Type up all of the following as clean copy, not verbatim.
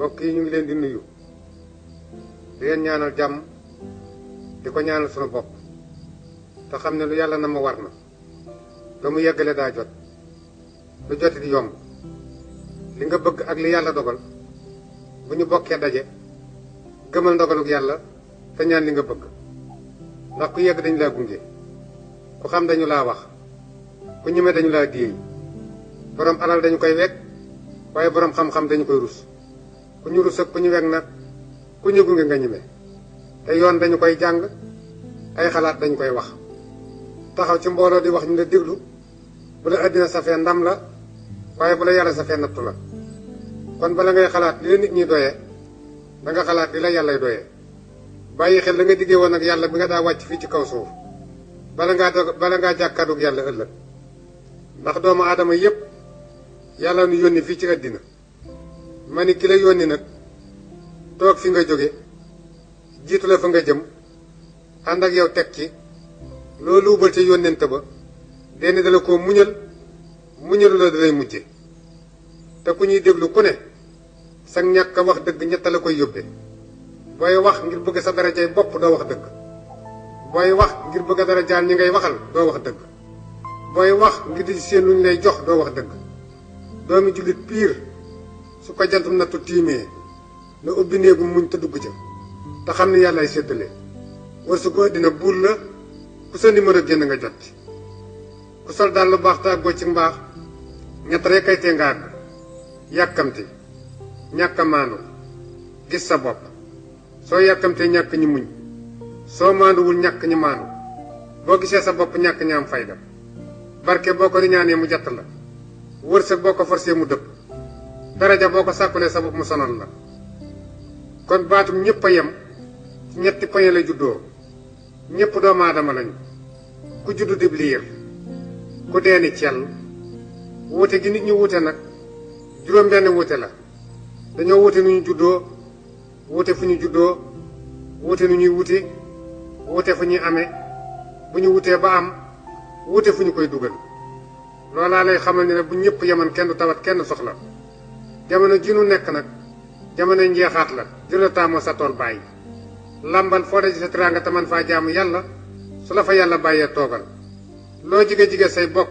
mbokk yi ñu ngi leen di nuyu di leen ñaanal jàmm di ko ñaanal sunu bopp te xam ne lu yàlla na ma war na te mu yeggale daa jot lu joti di yomb li nga bëgg ak li yàlla dogal bu ñu bokkee daje gëmal ndogaluk yàlla te ñaan li nga bëgg ndax ku yegg dañu laa gunge ku xam dañu laa wax ku ñeme dañu laa déey borom alal dañu koy wekk waaye borom xam-xam dañu koy rus ku ñu rus ak ku ñu wekk nag ku ñu gunge nga ñeme te yoon dañu koy jàng ay xalaat dañu koy wax taxaw ci mbooloo di wax ñu la déglu bu la àddina safee ndam la waaye bu la yàlla safee nattu la kon bala ngay xalaat li la nit ñi doyee da nga xalaat li la yàllay doyee bàyyi xel la nga diggee woon ak yàlla bi nga daa wàcc fii ci kaw suuf bala ngaa jàkkaarloog yàlla ëllëg ndax doomu aadama yépp yàlla nu yónni fii ci àddina ma ni ki la yónni nag toog fi nga jóge jiitu la fa nga jëm ànd ak yow teg ci loolu ubal ca yónnente ba denn dala koo muñalu la dalay mujje te ku ñuy déglu ku ne sag ñàkk a wax dëgg ñett la koy yóbbe booy wax ngir bëgg sa darajay bopp doo wax dëgg booy wax ngir bëgg a darajaal ñi ngay waxal doo wax dëgg booy wax ngir di seen lu ñu lay jox doo wax dëgg doomi jullit piir su ko jantum nattu tiimee na ubbi néegu muñ te dugg ca te xam ne yàllaay séddale war su ko dina buur la ku sa numéro génn nga jot ku sol daal lu baax te àggoo ci mbaax ñett rek kay tee nga àgg yàkkamti ñàkk a maandu gis sa bopp soo yàkkamtee ñàkk ñi muñ soo maanduwul ñàkk ñi maandu boo gisee sa bopp ñàkk ñi am fayda barke boo ko riñaanee mu jatt la wërsëg boo ko forcé mu dëpp daraja boo ko sàkkulee sa bopp mu sonal la kon baatum ñëpp a yem ci ñetti poñe la juddoo ñëpp doomu aadama lañu ku juddu dib liir ku deeni cell wuute gi nit ñi wuute nag juróom benn wuute la dañoo wuute nu ñu juddoo wuute fu ñu juddoo wuute nu ñuy wuti wuute fu ñuy amee bu ñu wutee ba am wuute fu ñu koy dugal loolaa lay xamal ne bu ñëpp yeman kenn du tawat kenn soxla jamono ji nu nekk nag jamono njeexaat la jëla taamoo sa tool bàyyi làmbal foo daji sa teraanga te man faa jaamu yàlla su la fa yàlla bàyyee toogal loo jige say bokk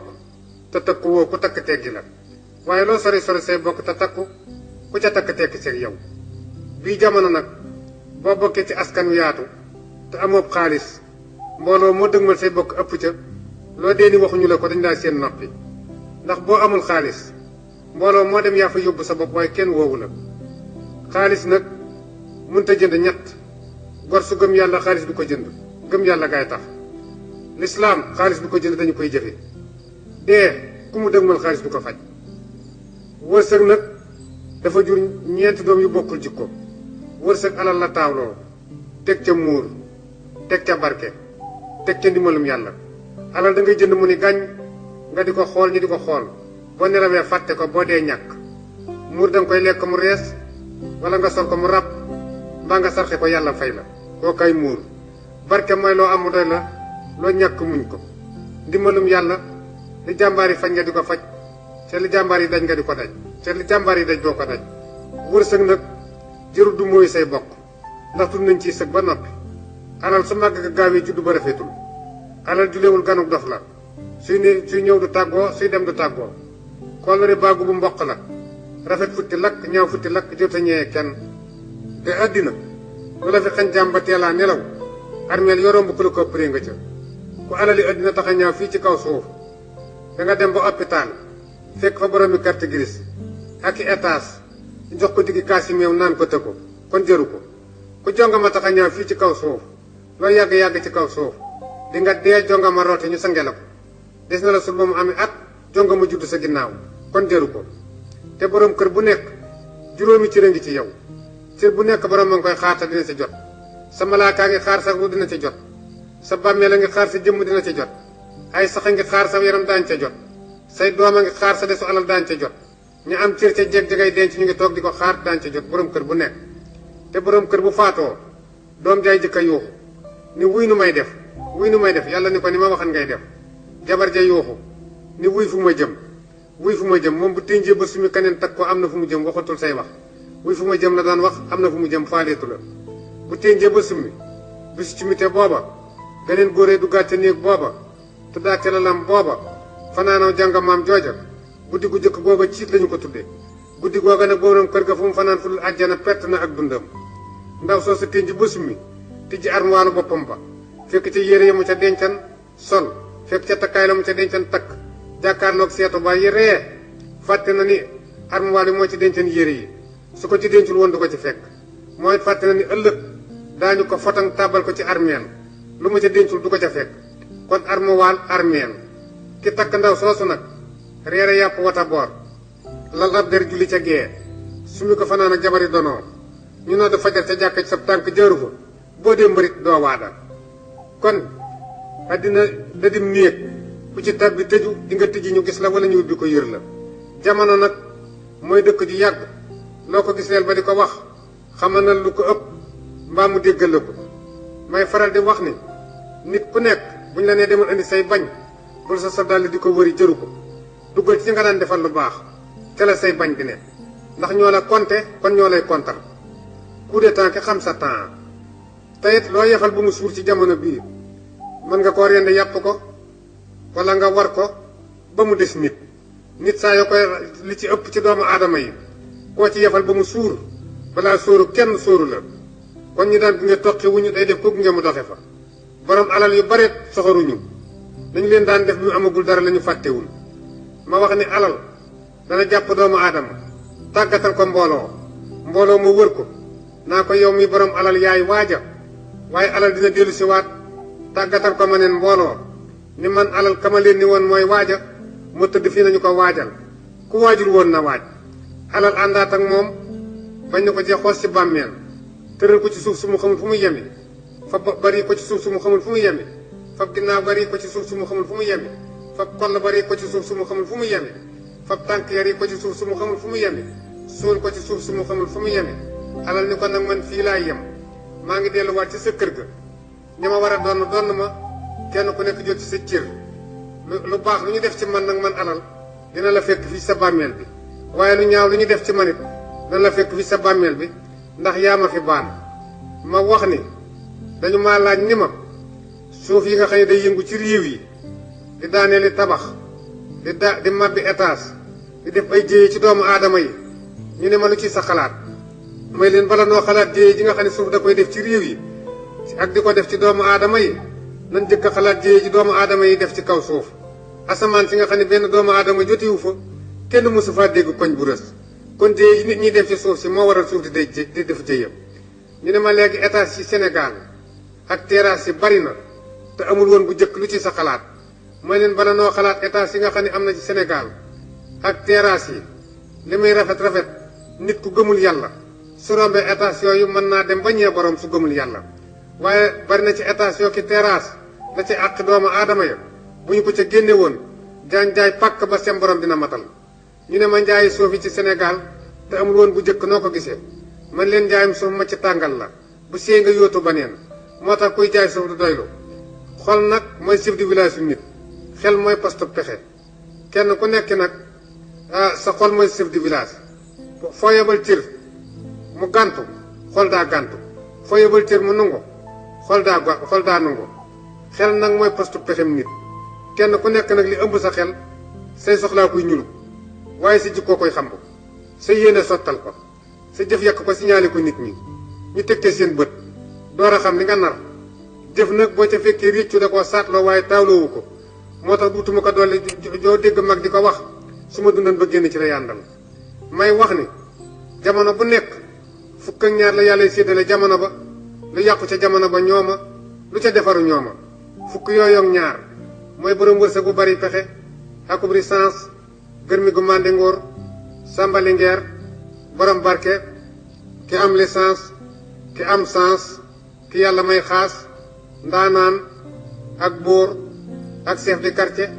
te takku woo ku takk teggi la waaye loo sori say bokk te takku ku ca takk tekki seeg yow bii jamono nag boo bokkee ci askan wu yaatu te amoob xaalis mbooloo moo dëgmal say bokk ëpp ca loo dee ni waxuñu la ko dañ laa seen noppi ndax boo amul xaalis mbooloo moo dem yaa fa yóbbu sa bopp waaye kenn woowu la xaalis nag mënta jënd ñett gor su gëm yàlla xaalis du ko jënd gëm yàlla gaay tax lislaam xaalis du ko jënd dañu koy jëfe dee ku mu dëgmal xaalis du ko faj wërsëg nag dafa jur ñeenti doom yu bokkul jikko wërsëg alal la taawloo teg ca muur teg ca barke teg ca ndimbalum yàlla alal da ngay jënd mu ni gàññ nga di ko xool ñi di ko xool boo nelawee fàtte ko boo dee ñàkk muur da nga koy lekk mu rees wala nga sol ko mu ràbb mbaa nga sarxe ko yàlla fay la koo kay muur barke mooy loo amu doy la loo ñàkk muñ ko ndimbalum yàlla li jàmbaar yi faj nga di ko faj te li jàmbaar yi daj nga di ko daj te li jàmbaar yi daj doo ko daj wërsëg nag jërul du mooy say bokk ndax tudd nañ ciy sëg ba noppi alal su màgg ga gaawee juddu ba rafetul alal julewul ganuk dof la suy ñëw du tàggoo suy dem du tàggoo koolare baagu bu mboq la rafet futti lakk ñaaw futti lakk jot a ñëwee kenn te àddina lu la fi xañ jàmm ba teelaa nelaw armeel yoroom bu ku la ko ëppee nga ca ku alali àddina tax a ñaaw fii ci kaw suuf da nga dem ba hôpital fekk fa boroomi carte grise ak i étage jox ko diggi kaasi meew naan ko tëggu kon jëru ko ku jongama tax a ñaaw fii ci kaw suuf loo yàgg-yàgg ci kaw suuf di nga dee jongama roote ñu sange la ko des na la sul ba mu amee at jongama judd sa ginnaaw kon jëru ko te borom kër bu nekk juróomi cër a ngi ci yow cër bu nekk borom ma ngi koy xaar te dina ci jot sa malaakaa ngi xaar sa ru dina ci jot sa bàmmeel a ngi xaar sa jëmm dina ci jot ay sax a ngi xaar sa yaram daañ ca jot say doom a ngi xaar sa desu alal daañ ca jot ñu am cër ca jeeg jagay denc ñu ngi toog di ko xaar daañ ca jot borom kër bu nekk te borom kër bu faatoo doom jaay jëkka yuuxu ni wuy nu may def yàlla ni ko ni ma waxan ngay def jabar ja yuuxu ni wuy fu ma jëm moom bu tënjee ba suñu keneen tag ko am na fu mu jëm waxatul say wax wuy fu ma jëm la daan wax am na fu mu jëm faaleetu la bu ténjee ba summi bisu ci mite booba beneen góoree duggaat ca néeg booba tuddaat ca lalam booba fanaanaw jàngamaam jooja guddi gu jëkk googa ciit lañu ko tudde guddi googa nag boroom kër ga fu mu fanaan fu dul àjjana pett na ak dundam ndaw soo sa ténj ba summi tijji armuwaalu boppam ba fekk ca yére ya mu ca dencan sol fekk ca takkaay la mu ca dencan takk jàkkaarloog seetu ba yi ree fàtte na ni armuwaal yi moo ci dencan yére yi su ko ci dencul woon du ko ci fekk mooy fàtte na ni ëllëg daañu ko fotang tàbbal ko ci armeel lu mu ca dencul du ko ca fekk kon armuwaal armeel ki takk ndaw soosu nag reere yàpp wata boor lal ab der julli ca gee sumi ko fanaan ak jabari donoo ñu noo da fajar ca jàkka ci sa tànk jaaru fa boo dee mbërit doo waada kon àddina dadim néeg ku ci tabbi tëju di nga tëji ñu gis la wala ñu ubbi ko yër la jamono nag mooy dëkk ju yàgg loo ko gis leel ba di ko wax xamal na lu ko ëpp mbaa mu déggal la ko may faral di wax ni nit ku nekk buñ la nee demal indi say bañ bul sa dàll di ko wëri jëru ko duggal ci nga daan defal lu baax ca la say bañ di ne ndax ñoo la konte kon ñoo lay kontar coup de temps ki xam sa temps tayit loo yefal bu mu suur ci jamono bii mën nga koo rende yàpp ko wala nga war ko ba mu des nit saa yoo koy li ci ëpp ci doomu aadama yi koo ci yefal ba mu suur balaa sóoru kenn sóoru la kon ñu daan gunge toqi wuñu day def ko gunge mu doxe fa borom alal yu bare soxoruñu dañu leen daan def bi mu amagul dara la ñu fàttewul ma wax ni alal dana jàpp doomu aadama tàggatal ko mbooloo mu wër ko naa ko yow mi borom alal yaay waaja waaye alal dina dellu si waat tàggatal ko ma neen mbooloo ni man alal kama leen ni woon mooy waaja mu tëdd fii nañu ko waajal ku waajul woon na waaj alal àndaat ak moom bañ na ko cee xoos ci bàmmeel tëral ko ci suuf su mu xamul fu mu yemi fa bari ko ci suuf su mu xamul fu mu yemi fa ginnaaw bari ko ci suuf su mu xamul fu mu yemi fa koll bari ko ci suuf su mu xamul fu mu yemi fa tànk yari ko ci suuf su mu xamul fu mu yemi suul ko ci suuf su mu xamul fu mu yemi alal ni ko nag man fii laay yem maa ngi delluwaat ci sa kër ga ñi ma war a donn ma kenn ku nekk jot ci sa cër lu baax lu ñu def ci man nag man alal dina la fekk fii sa bàmmeel bi waaye lu ñaaw lu ñu def ci man it dina la fekk fii sa bàmmeel bi ndax yaa ma fi baan ma wax ni dañu maa laaj ni ma suuf yi nga xam ne day yëngu ci réew yi di daaneeli tabax di mabbi étage di def ay jéye ci doomu aadama yi ñu ne ma lu ci sa xalaat may leen bala noo xalaat jéye ji nga xam ne suuf da koy def ci réew yi ak di ko def ci doomu aadama yi nan jëkk a xalaat jéye ji doomu aadama yi def ci kaw suuf asamaan si nga xam ne benn doomu aadama jotiwu fa kenn mësu faa dégg koñ bu rës kon jéye yi nit ñi def ci suuf si moo waral suuf di def jéyam ñu ne ma léegi étage ci Sénégal ak terrasse yi bari na te amul woon bu jëkk lu ci sa xalaat may leen bala noo xalaat étage yi nga xam ne am na ci Sénégal ak terrasse yi li muy rafet nit ku gëmul yàlla su rombee étage yooyu mën naa dem ba ñee borom su gëmul yàlla waaye bari na ci étage yoo ki terrasse la ci àq doomu aadama ya bu ñu ko ca génne woon jaay pàkk ba seen borom dina matal ñu ne ma njaayi suuf yi ci Sénégal te amul woon bu jëkk noo ko gisee man leen njaayum suuf ma ci tàngal la bu see nga yóotu ba neen moo tax kuy jaay suuf du doylu xol nag mooy chef de village yu nit xel mooy poste pexe kenn ku nekk nag sa xol mooy chef de village foo yebal cër mu gàntu xol daa gàntu foo yebal cër mu nangu xol daa nangu xel nag mooy poste pexem nit kenn ku nekk nag li ëmb sa xel say soxlaa kuy ñulu waaye sa jikkoo koy xamb sa yéene sottal ko sa jëf yàq ko signalé ko nit ñi ñu tegte seen bët door a xam li nga nar jëf nag boo ca fekkee réccu da koo saatloo waaye taawloowu ko moo tax duutuma ko dolli joo dégg mag di ko wax su ma dundan ba génn ci la yàndal may wax ni jamono bu nekk fukk ak ñaar la yàlla séddale jamono ba lu yàqu ca jamono ba ñooma lu ca defaru ñooma fukk yooyu ak ñaar mooy borom wërsëg bu bari pexe akub licence gërmi gu màndi ngóor sàmbali ngeer borom barke ki am licence ki am sens ki yàlla may xaas ndaanaan ak buur ak chef de quartier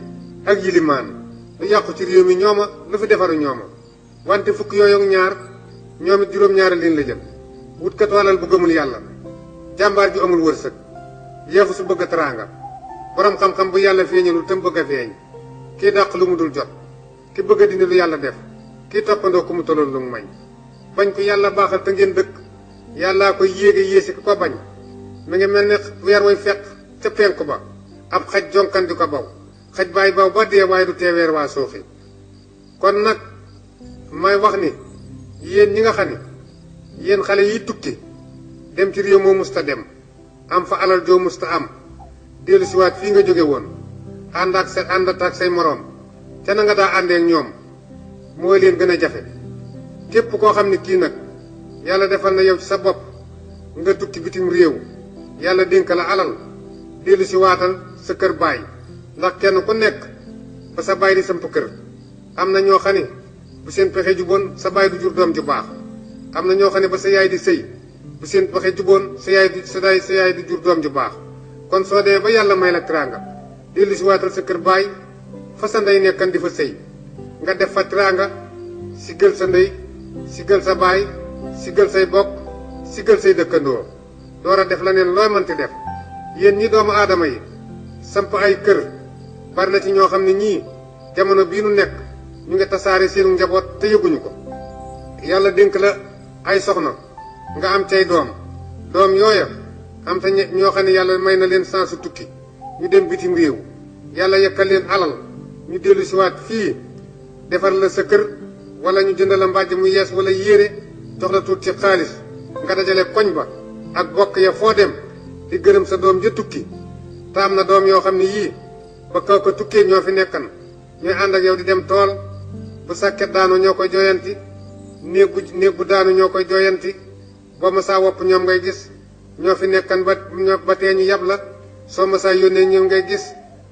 ak yilimaan lu yàqu ci réew mi ñooma lu fi defaru ñooma wante fukk yooyu ak ñaar ñoom it juróom-ñaari liin la jëm wutkat walal bu gëmul yàlla jàmbaar ju amul wërsëg yeefu su bëgg a teraanga borom xam-xam bu yàlla feeñalul te mu bëgg a feeñ kii dàq lu mu dul jot ki bëgg a dindi lu yàlla def kii toppandoo ku mu tolloon lu mu mañ bañ ko yàlla baaxal te ngeen dëkk yàllaa koy yéege yéesi ko bañ mi ngi mel ne weer way fekk ca penku ba ab xaj jonkan di ko baw xaj baay baw ba dee waaye du tee weer waa suuxi kon nag may wax ni yéen ñi nga xam ne yéen xale yi tukki dem ci réew moo musta dem am fa alal joo musta am dellu siwaat fii nga jóge woon àndat ak say moroom ca na nga daa àndee ak ñoom mooy leen gën a jafe képp koo xam ne kii nag yàlla defal na yow ci sa bopp nga tukki bitim réew yàlla dénk la alal dellu si waatal sa kër baay ndax kenn ku nekk ba sa baay di samp kër am na ñoo xam ne bu seen pexe juboon sa baay du jur doom ju baax am na ñoo xam ne ba sa yaay di sëy bu seen pexe juboon sa yaay du jur doom ju baax kon soo demee ba yàlla may la teraanga dellu si waatal sa kër baay fa sa ndey nekkan di fa sëy nga def fa teraanga siggal sa ndey siggal sa baay siggal say bokk siggal say dëkkandoo door a def la neen looy mënti def yéen ñi doomu aadama yi samp ay kër bari na ci ñoo xam ne ñii jamono bii nu nekk ñu ngi tasaare seenu njaboot te yëguñu ko yàlla dénk la ay soxna nga am cay doom yooya am te ñoo xam ne yàlla may na leen sansu tukki ñu dem bitim réew yàlla yekkal leen alal ñu dellu siwaat fii defar la sa kër wala ñu jënd la mbàjj mu yees wala yére jox la tuut ci xaalis nga dajale koñ ba ak bokk ya foo dem di gërëm sa doom ja tukki te am na doom yoo xam ne yii ba kaw ko tukkee ñoo fi nekkan ñooy ànd ak yow di dem tool bu sàkket daanu ñoo koy jooyanti néeg bu daanu ñoo koy jooyanti boo ma saa wopp ñoom ngay gis ñoo fi nekkan ba tee ñu yab la soo ma saa yónnee ñoom ngay gis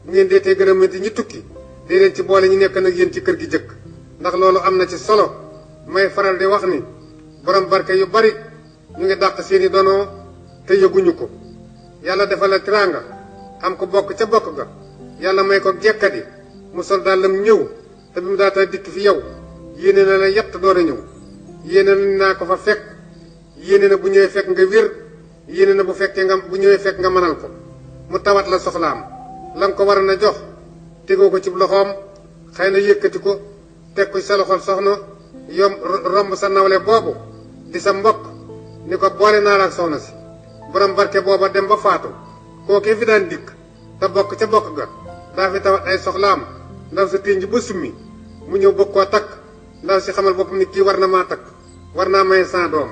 bu ngeen deetee gërëmanti ñi tukki dee leen ci boole ñu nekkan ak yéen ci kër gi jëkk ndax loolu am na ci solo may faral di wax ni borom barke yu bari ñu ngi dàq seeni donoo te yëguñu ko yàlla defal la teraanga am ko bokk ca bokk ga yàlla may ko jekkadi mu sol dàllam ñëw te bi mu daata dikk fi yow yéene na la yett door a ñëw yéene naa ko fa fekk yéene na bu ñëwee fekk nga wér yéene na bu ñëwee fekk nga mënal ko mu tawat la soxlaam la nga ko war a jox tegoo ko ci loxoom xëy na yëkkati ko teg ko ci sa loxol soxna romb sa nawle boobu di sa mbokk ni ko boole naa la ak soxna si borom barke booba dem ba faatu kookee fi daan dikk te bokk ca bokk ga daa fi tawat ay soxlaam ndaw sa ténj ba summi mu ñëw bëgg koo takk ndaw si xamal boppam ni kii war na maa takk war naa may sa doom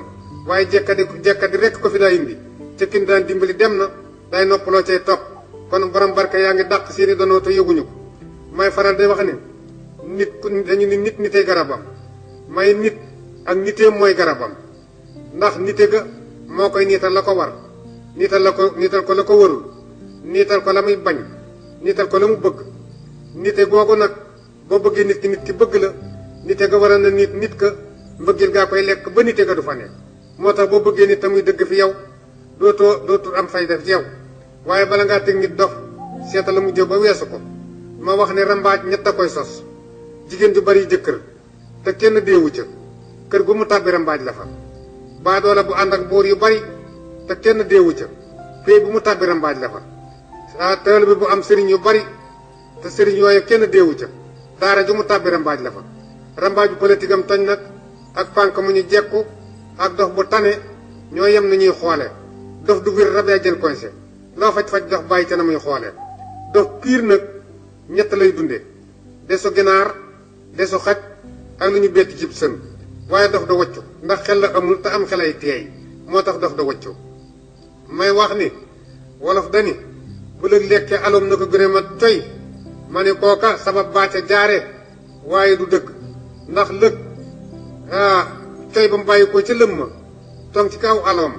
waaye jekkadi rekk ko fi daa indi ca kin daan dimbali dem na day noppaloo cay topp kon borom barke yaa ngi dàq seeni donoo te yëguñu ko may faral di wax ni dañu ni nit nitey garabam may nit ak niteem mooy garabam ndax nite ga moo koy niital la ko war niital ko la ko warul niital ko la muy bañ niital ko la mu bëgg nite googu nag boo bëggee nit ki bëgg la nite ga war a na nit ka mbëggeel gaa koy lekk ba nite ga du fa nekk moo tax boo bëggee nit tamuy dëgg fi yow dootul am fay def ci yow waaye bala ngaa teg nit dof seeta la mu jëw ba weesu ko ma wax ne rambaaj ñett a koy sos jigéen ju bari jëkkër te kenn deewu ca kër gu mu tàbbi rambaaj la fa baadoola bu ànd ak buur yu bari te kenn deewu ca pay bu mu tàbbi rambaaj la fa taalibe bu am sëriñ yu bari te sëriñ yooyu kenn deewu ca daara ju mu tàbbi rambaaj la fa rambaaju politique am toñ nag ak pànk mu ñu jekku ak dox bu tane ñoo yem na ñuy xoole dof du wir rabee jël koñse loo faj dox bàyyi ca na muy xoole dof piir nag ñett lay dunde desu ginaar desu xaj ak lu ñu bett cib sën waaye dof da waccu ndax xel la amul te am xel ay teey moo tax dof da waccu may wax ni wolof dani bu lëg lekkee aloom na ko gën a ma coy ma ne kooka sabab baa ca jaare waaye du dëgg ndax lëg coy ba mu bàyyi ko ca lëm ma tong ci kaw aloom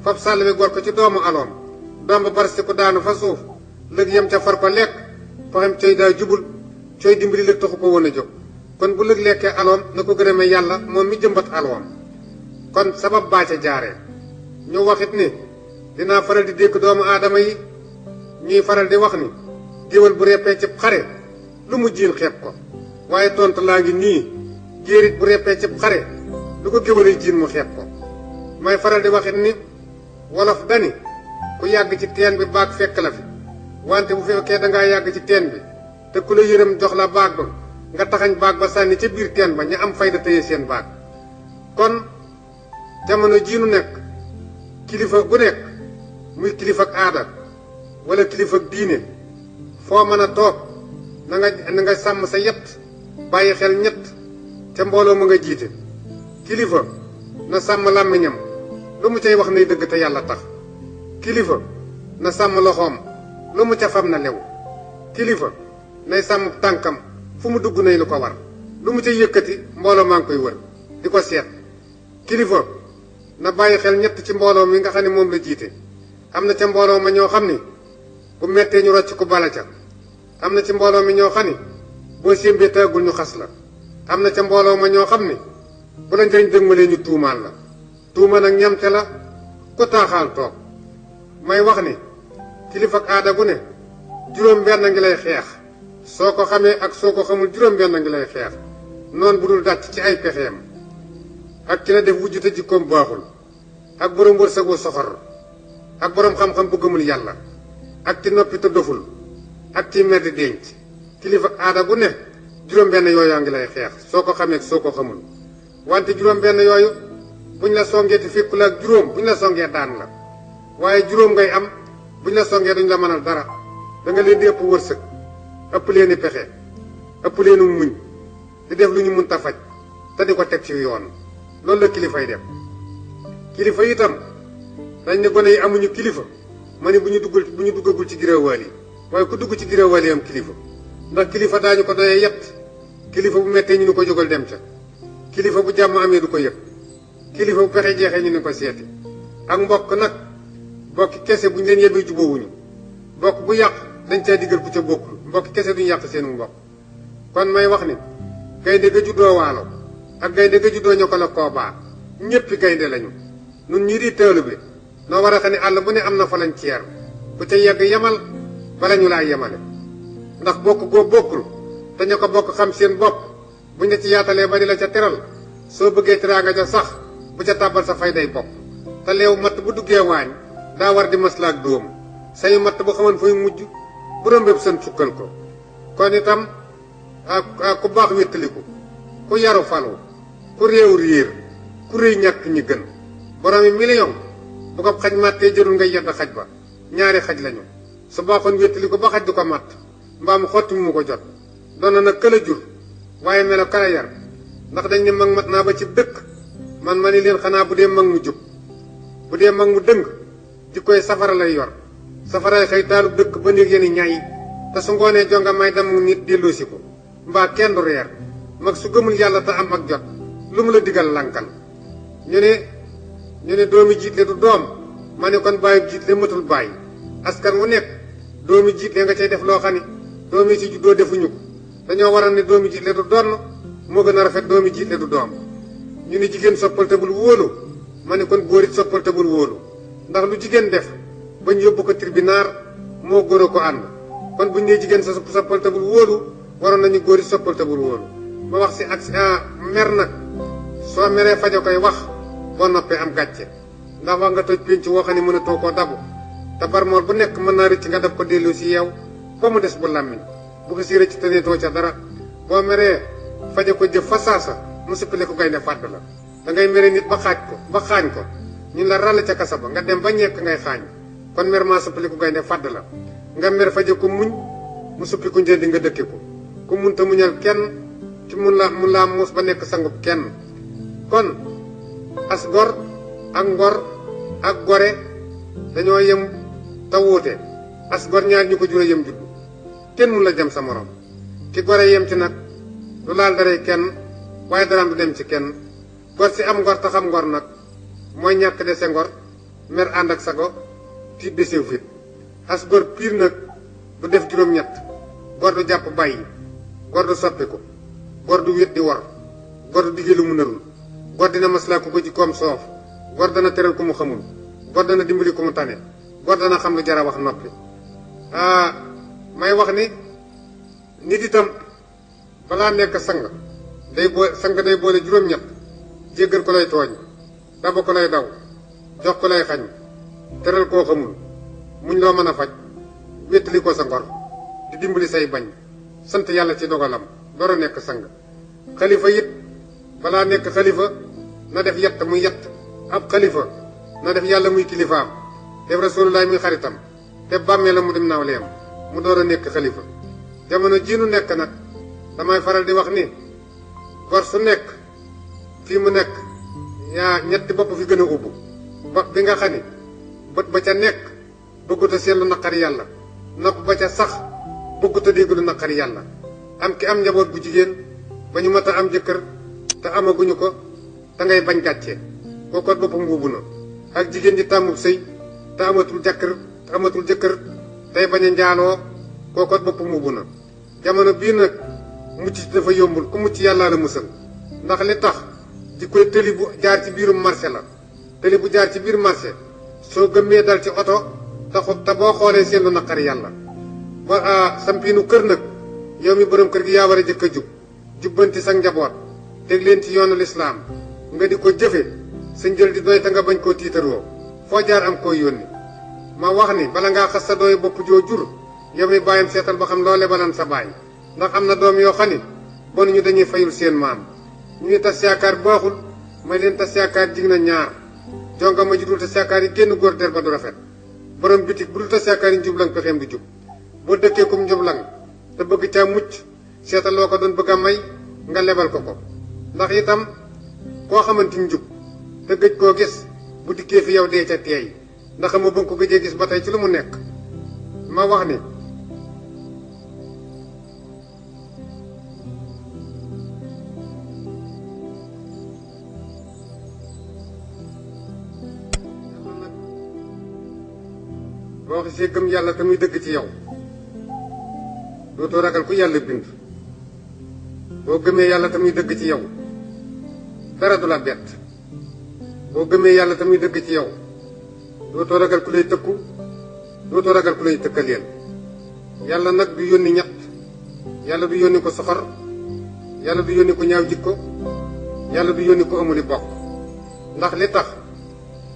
fab sàll bi gor ko ci doomu aloom doom ba barsi ko daanu fa suuf lëg yem ca far ko lekk paxam coy daa jubul coy dimbali lëg taxu ko woon a jóg kon bu lëg lekkee aloom na ko gërëme yàlla moom mi jëmbat aloom kon sabab baa ca jaare ñu waxit ni dinaa faral di dégg doomu aadama yi ñuy faral di wax ni géwél bu reppee cib xare lu mu jiin xeeb ko waaye tontu laa ngi nii jéerit bu reppee cib xare lu ko géwél jiin mu xeeb ko may faral di waxit ni wolof dani ku yàgg ci teen bi baag fekk la fi wante bu fekkee dangaa yàgg ci teen bi te ku la yërëm jox la baag ba nga taxañ baag ba sànni ca biir teen ba ñu am fayda téye seen baag kon jamono jii nu nekk kilifa gu nekk muy kilifa ak aada wala kilifa ak diine foo mën a toog na nga sàmm sa yett bàyyi xel ñett ca mbooloo mu nga jiite kilifa na sàmm làmmiñam lu mu cay wax nay dëgg te yàlla tax kilifa na sàmm loxoom lu mu ca fam na lew kilifa nay sàmm tànkam fu mu dugg nay lu ko war lu mu ca yëkkati mbooloo maa ngi koy wër di ko seet kilifa na bàyyi xel ñett ci mbooloo mi nga xam ne moom la jiite am na ca mbooloo ma ñoo xam ni bu mettee ñu rocc ku bala ca am na ci mbooloo mi ñoo xam ni boo sémbee tàggul ñu xas la am na ca mbooloo ma ñoo xam ni bu la njëriñ dëgmalee ñu tuumaal la tuuma nag ñamte la ku taaxaal toog may wax ni kilifa ak aada gu ne juróom benn ngi lay xeex soo ko xamee ak soo ko xamul juróom benn ngi lay xeex noonu bu dul dàcc ci ay pexeem ak ci la def wujju te jikkoom baaxul ak borom wërsëg wu soxor ak borom xam-xam bu gëmul yàlla ak ci noppi te doful ak ci mer di denc kilifa ak aada gu ne juróom benn yooyu ngi lay xeex soo ko xamee ak soo ko xamul wante juróom benn yooyu buñ la songee te fekku la ak juróom buñ la songee daan la waaye juróom ngay am buñ la songee duñ la mënal dara da nga leen di ëpp wërsëg ëpp leen i pexe ëpp leenu muñ di def lu ñu mun ta faj te di ko teg ci yoon loolu la kilifay def kilifa itam dañ ne gone yi amuñu kilifa ma ne bu ñu duggagul ci girawaal yi waaye ku dugg ci girawaal yi am kilifa ndax kilifa daañu ko doyee yett kilifa bu mettee ñu ni ko jógal dem ca kilifa bu jàmm amee du ko yëg kilifa bu pexe jeexee ñu ni ko seeti ak mbokk nag bokki kese buñ leen yebee jubóowuñu bokk bu yàq dañ caa diggal ku ca bokkul mbokki kese duñu yàq seenu mbokk kon may wax ni gaynde ga juddoo waalo ak gaynde ga juddoo ñoo ko la koobaa ñéppi gaynde lañu nun ñii di teelu bi noo war a xam ne àll bu ne am na fa lañ ceer ku ca yegg yemal bala ñu laa yemale ndax bokk goo bokkul te ña ko bokk xam seen bopp buñ la ci yaatalee ba di la ca teral soo bëggee teraanga ja sax bu ca tàbbal sa fay day bokk te leew matt bu duggee waañ daa war di maslaak dóom sañu matt bu xamoon fay mujj bu rombéb seen sukkal ko kon itam ku baax wéttaliku ku yaru falu ku réew réer ku réy ñàkk ñi gën boroomi million bu ko xaj màttee jërul ngay yedd xaj ba ñaari xaj lañu su baaxoon wéttaliku ba xaj du ko màtt mbaam xotti mu ko jot doon na nag këla jur waaye melo kala yar ndax dañ ne mag mat naa ba ci dëkk man ma ni leen xanaa bu dee mag mu jub bu dee mag mu dëng di koy safara lay yor safaray xëy taalu dëkk ba néeg yéen ñaay te su ngoonee jonga may dem nit delloosi ko mbaa kenn du reer mag su gëmul yàlla te am ak jot lu mu la digal lankal ñu ne doomi jiitle du doom ma ne kon bàyyi jiitle matul bàyyi askan wu nekk doomi jiitle nga cay def loo xam ne doomi si juddoo defuñu ko dañoo waral ne doomi jiitle du donn moo gën a rafet doomi jiitle du doom ñu ne jigéen soppal te bul wóolu ma ne kon góor it soppal te bul wóolu ndax lu jigéen def bañ yóbbu ko tribunal moo góor a ko ànd kon buñ nee jigéen sa soppal te bul wóolu waroon nañu góor it soppal te bul wóolu ma wax si ak mer nag soo meree fajo koy wax boo noppee am gàcce ndax wax nga toj pénc woo xam ne mën a too koo dabu te barmool bu nekk mën naa rëcc nga dab ko dellu si yeew ba mu des bu làmmiñ bu ko si rëcc te ne too ca dara boo meree fajo ko jëf fa saasa mu sippile ko gaynde fàdd la da ngay mere nit ba xaañ ko ñun la ràll ca kasa ba nga dem ba ñekk ngay xaañ kon mer maa sippile ko gaynde fàdd la nga mer fajo ko muñ mu suppi ko njëndi nga dëkke ko ku mun ta muñal kenn ci mun laa muus ba nekk sangub kenn kon as gor ak ngor ak gore dañoo yem te wuute as gor ñaar ñu ko jure yem juddu kenn mun la jëm sa morom ki gore yem ci nag du laal daray kenn waaye daraam du dem ci kenn gor si am ngor te xam ngor nag mooy ñàkk dese ngor mer ànd ak sago tiit desew fit as gor piir nag du def juróom-ñett gor du jàpp bàyyi gor du soppiku gor du wét di wor gor du digge lu mu narul gor dina maslaa ku ko ci koom soof gor dana teral ku mu xamul gor dana dimbali ku mu tane gor dana xam lu jara wax noppi may wax ni nit itam balaa nekk sang day boole juróom-ñett jéggal ko lay tooñ daba ko lay daw jox ko lay xañ teral koo xamul muñ loo mën a faj wéttali ko sa ngor di dimbali say bañ sant yàlla ci dogalam door a nekk sang xalifa it balaa nekk xalifa na def yett muy yett ab xalifa na def yàlla muy kilifaam def rasulullah muy xaritam te bàmmee la mu dem nawleem mu door a nekk xalifa jamono jii nu nekk nag damay faral di wax ni gor su nekk fii mu nekk yaa ñetti bopp fi gën a ubbu bopp bi nga xam ni bët ba ca nekk bëggut a seen lu naqari yàlla nopp ba ca sax bëggut a dégg lu naqari yàlla am ki am njaboot bu jigéen ba ñu mat a am jëkkër te amaguñu ko te ngay bañ gàcce kookoot boppam ubbu na ak jigéen ji tàmmub sëy te amatul jëkkër tey bañ a njaaloo kookoot boppam ubbu na jamono bii nag mucc ci dafa yombul ku mucc yàllaa la musal ndax li tax di koy tëli bu jaar ci biirum marché la tëli bu jaar ci biir marché soo gëmmee dal ci oto te boo xoolee seen lu naqari yàlla ba sampiinu kër nag yow mi borom kër gi yaa war a jëkk a jubbanti sa njaboot teg leen ci yoonu lislaam nga di ko jëfe sa njël di doy te nga bañ koo tiitaroo foo jaar am koo yónni ma wax ni bala ngaa xas sa dooy bopp joo jur yow mi bàyyam seetal ba xam loole balan sa baay ndax am na doom yoo xam ni bon ñu dañuy fayul seen maam ñu ngi tas yaakaar baaxul may leen tas yaakaar jig na ñaar jonga ma ji dul tas yaakaar yi génn góor der ba du rafet borom bitig bu dul tas yaakaar yi njublang pexeem du jub boo dëkkee kum njublang te bëgg caa mucc seetal loo ko doon bëgg a may nga lebal ko ko ndax itam koo xamante ni njub te gëj koo gis bu dikkee fi yow dee ca teey ndax ma bëgg ko gëjee gis ba tey ci lu mu nekk ma wax ni boo xisee gëm yàlla te muy dëgg ci yow dootoo ragal ku yàlla bind boo gëmee yàlla te muy dëgg ci yow dara du la bett boo gëmee yàlla te muy dëgg ci yow dootoo ragal ku lay tëkku dootoo ragal ku lay tëkkaleel yàlla nag du yónni ñett yàlla du yónni ko soxor yàlla du yónni ko ñaaw jikko yàlla du yónni ko amuli bokk ndax li tax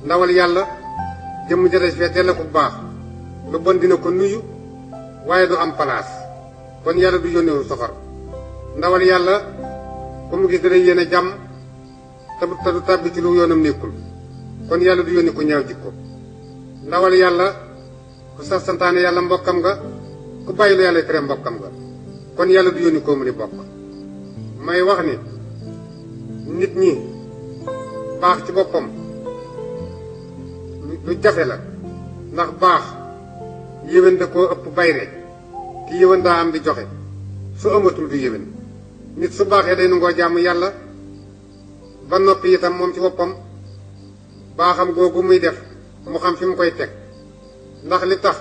ndawal yàlla jëmm jëres fee teel ko baax lu bon dina ko nuyu waaye du am palaas kon yàlla du yónniwu soxor ndawal yàlla ku mu gis dana yéene jàmm te du tàbbi ci lu yoonam nekkul kon yàlla du yónni ko ñaaw jikko ndawal yàlla ku sax santaane yàlla mbokkam nga ku bàyyi lu yàlla tere mbokkam nga kon yàlla du yónni ko mu ni bokk may wax ni nit ñi baax ci boppam lu jafe la ndax baax yéwén da koo ëpp bayre ki yéwén daa am di joxe su amatul du yéwén nit su baaxee day nangoo jàmm yàlla ba noppi itam moom ci boppam baaxam googu muy def mu xam fi mu koy teg ndax li tax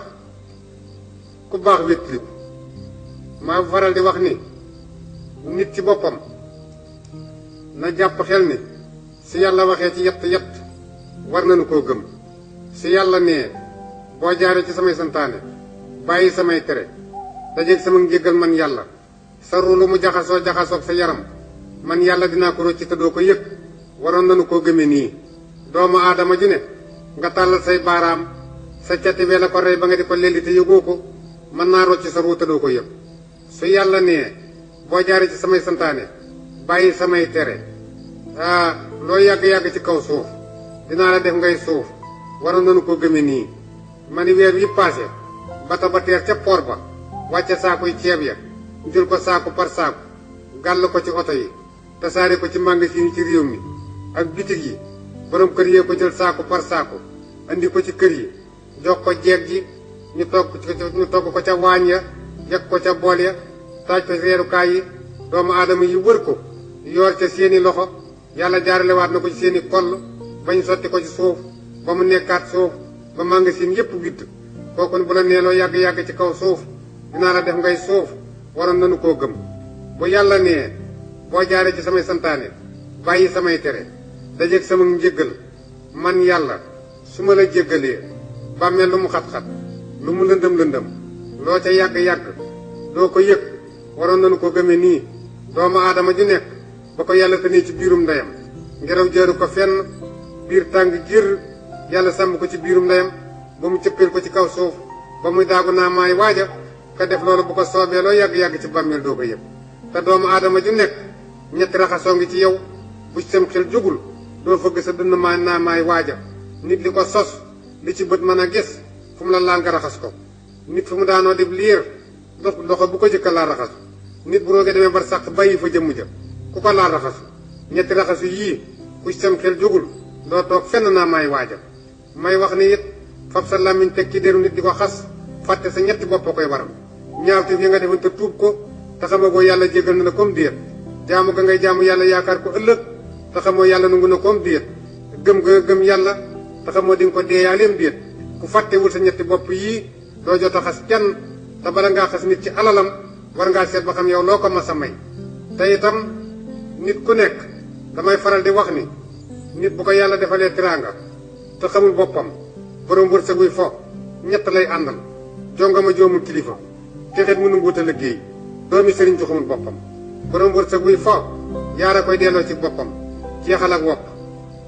ku baax wétliku maa faral di wax ni nit ci boppam na jàpp xel ni su yàlla waxee ci yett war nañu koo gëm su yàlla nee boo jaaree ci samay santaane bàyyi samay tere dajeeg sama njéggal man yàlla sa ruulu mu jaxasoog sa yaram man yàlla dinaa ko rocci te doo ko yëg waroon nañu koo gëme nii doomu aadama ju ne nga tàllal say baaraam sa cati bee la ko rey ba nga di ko lelli te yëgoo ko mën naa rocci sa ruu te doo ko yëg su yàlla nee boo jaaree ci samay santaane bàyyi samay tere loo yàgg-yàgg ci kaw suuf dinaa la def ngay suuf waroon nañu koo gëme nii mani weer yi passé bata ba teer ca port ba wàcce saakuy ceeb ya jël ko saaku par saaku gàll ko ci oto yi tasaare ko ci magasin yi ci réew mi ak bitig yi borom kër yee ko jël saaku par saaku andi ko ci kër yi jox ko jeeg ji ñu togg ko ca waañ ya yegg ko ca bool ya taaj ko reerukaay yi doomu aadama yi wër ko yoor ca seeni loxo yàlla jaaralewaat na ko ci seeni koll bañ sotti ko ci suuf ba mu nekkaat suuf ba magasin yépp witt kooku bu la neeloo yàgg-yàgg ci kaw suuf dinaa la def ngay suuf waroon nañu koo gëm bu yàlla nee boo jaaree ci samay santaane bàyyi samay tere dajeeg sama njéggal man yàlla su ma la jéggalee bàmmeel lu mu xat-xat lu mu lëndëm loo ca yàgg-yàgg doo ko yëg waroon nañu ko gëme nii doomu aadama ju nekk ba ko yàlla tënee ci biirum ndeyam ngelaw jaaru ko fenn biir tàng jër yàlla sàmm ko ci biirum ndeyam ba mu cëppeel ko ci kaw suuf ba muy daagu naa maay waaja ka def loolu bu ko soobee loo yàgg-yàgg ci bàmmeel doo ko yëg te doomu aadama ju nekk ñetti raxasoo ngi ci yow bu ci sam xel jógul doo fëgg sa dënn maa naa maay waaja nit li ko sos li ci bët mën a gis fu mu la laal nga raxas ko nit fu mu daanoo dib liir loxo bu ko jëkka laal raxas nit bu roogee demee bar sàq bàyyi fa jëmm ja ku ko laal raxas ñetti raxasu yii ku ci sam xel jógul doo toog fenn naa maay waaja may wax ni it fab sa làmmiñ teg ci deru nit di ko xas fàtte sa ñetti bopp koy waral ñaawteef yi nga defoon te tuub ko te xamagoo yàlla jégal na la comme déet jaamu ga ngay jaamu yàlla yaakaar ko ëllëg te xamoo yàlla nangu na comme déet gëm ga gëm yàlla te xamoo di nga ko deeyaaleem déet ku fàttewul sa ñetti bopp yii doo jot a xas kenn te bala ngaa xas nit ci alalam war ngaa seet ba xam yow loo ko mas a may te itam nit ku nekk damay faral di wax ni nit bu ko yàlla defalee tiraanga te xamul boppam borom wërsëguy fo ñett lay àndal jongama joomul kilifa texet mënu nguuta liggéey doomi sëriñ ju xamul boppam borom wërsëguy fo yaara koy delloo ci boppam jeexal ak wopp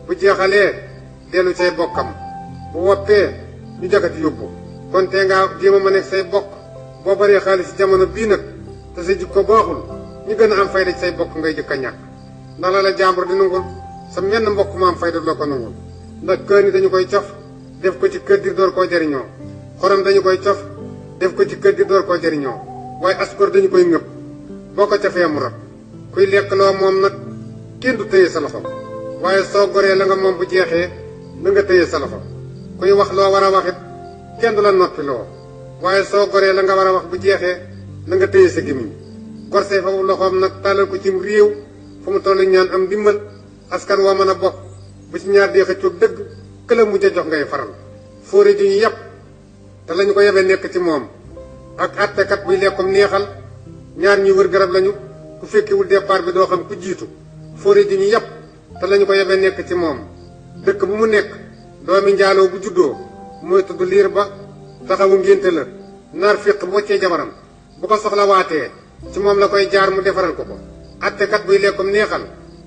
bu jeexalee dellu say bokkam bu woppee ñu jagati yóbbu kon tee ngaa jéem a nekk say bokk boo baree xaalis ci jamono bii nag te sa jikko baaxul ñu gën a am fayda ci say bokk ngay jëkk a ñàkk ndax la jàmbur di nangul sa menn mbokk ma am fayda loo ko nangul ndax kër ni dañu koy cof def ko ci kër di door koo jariñoo xorom dañu koy cof def ko ci kër di door koo jariñoo waaye askor dañu koy ngëpp boo ko cafee mu rot kuy lekk loo moom nag kenn du tëye sa loxo waaye soo goree la nga moom bu jeexee na nga tëye sa loxo kuy wax loo war a waxit kenn du la noppi loo waaye soo goree la nga war a wax bu jeexee na nga tëye sa gémmiñ gorsee fa loxoom nag tàllal ko cim réew fu mu toll ñaan am ndimbal askan woo mën a bokk bu ci ñaar dee xëccoog dëgg këla mujj a jox ngay faral fóore ji ñu yàpp te lañu ko yebee nekk ci moom ak attekat buy lekkum neexal ñaar ñuy wër garab lañu ku fekkewul départ bi doo xam ku jiitu fóore ji ñu yàpp te lañu ko yebee nekk ci moom dëkk bu mu nekk doomi njaaloo bu juddoo mooy tudd liir ba taxawu ngénte la naar féq bu waccee jabaram bu ko soxla waatee ci moom la koy jaar mu defaral ko ko attekat buy lekkum neexal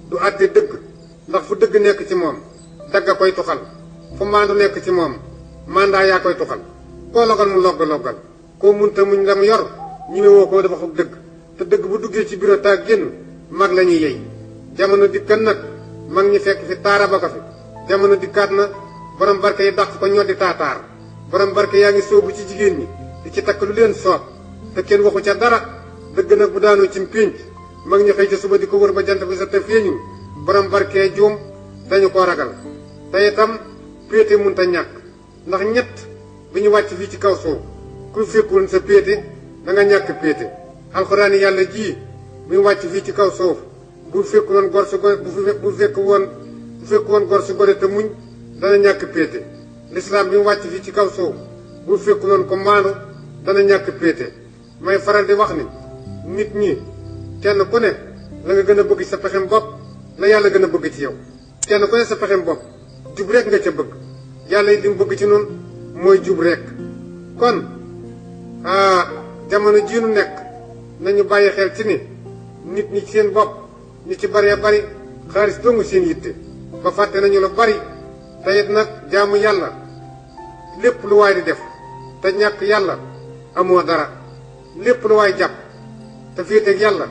du atte dëgg ndax fu dëgg nekk ci moom dagga koy tuxal fu maandu nekk ci moom mandat yaa koy tuxal koo logal mu loggal koo munta muñ la mu yor ñi woo ko dafa xog dëgg te dëgg bu duggee ci bureau taag génn mag la ñuy yey jamono dikkan nag mag ñi fekk fi taara ba ko fi jamono dikkaat na borom barke yi dàq ko ñoo di taataar borom barke yaa ngi soobu ci jigéen ñi di ci takk lu leen soob te kenn waxu ca dara dëgg nag bu daanoo ci pénc mag ñi xëy ca suba di ko wër ba jant bi sa te feeñu borom barke juum dañu ko ragal te itam péete munta ñàkk ndax ñett bi ñu wàcc fii ci kaw suuf ku fekkul sa péete da nga ñàkk péete alxuraani yàlla ji bi mu wàcc fii ci kaw suuf bu fekk woon gor su gore bu fekk woon gor su gore te muñ dana ñàkk péete lislaam bi mu wàcc fii ci kaw suuf bu fekk woon ko maandu dana ñàkk péete may faral di wax ni nit ñi kenn ku ne la nga gën a bëgg ci sa pexem bopp la yàlla gën a bëgg ci yow kenn ku ne sa pexem bopp jub rek nga ca bëgg yàlla yi li mu bëgg ci noonu mooy jub rek kon jamono jii nu nekk nañu bàyyi xel ci ni nit ñi ci seen bopp ñu ci baree bari xaalis dongu seen yitte ba fàtte nañu lu bari te it nag jaamu yàlla lépp lu waay di def te ñàkk yàlla amoo dara lépp lu waay jàpp te féeteeg yàlla